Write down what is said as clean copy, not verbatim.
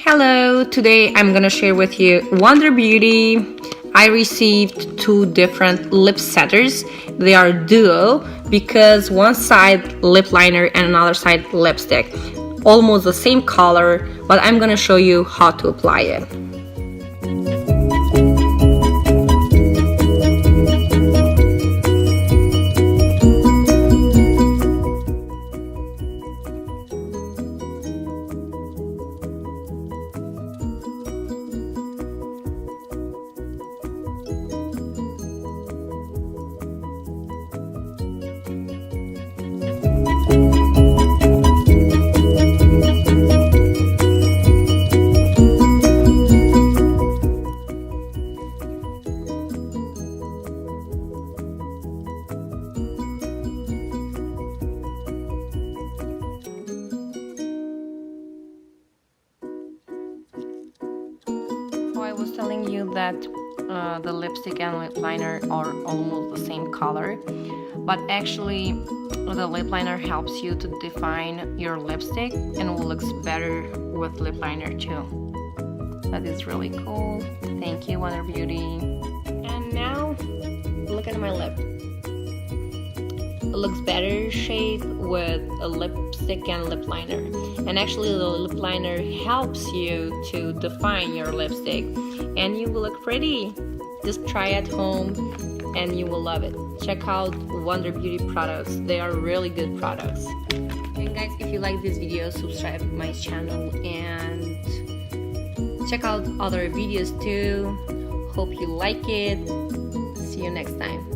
Hello, today I'm gonna share with you Wonder Beauty. I received two different lip setters. They are duo because one side lip liner and another side lipstick. Almost the same color, but I'm gonna show you how to apply it. I was telling you that the lipstick and lip liner are almost the same color, but actually the lip liner helps you to define your lipstick and looks better with lip liner too. That is really cool. Thank you, Wonder Beauty. And now look at my lip. It looks better shaped with a lipstick and lip liner, and actually the lip liner helps you to define your lipstick and you will look pretty. Just try at home and you will love it. Check out Wonder Beauty products. They are really good products. And guys, if you like this video, subscribe to my channel and check out other videos too. Hope you like it. See you next time.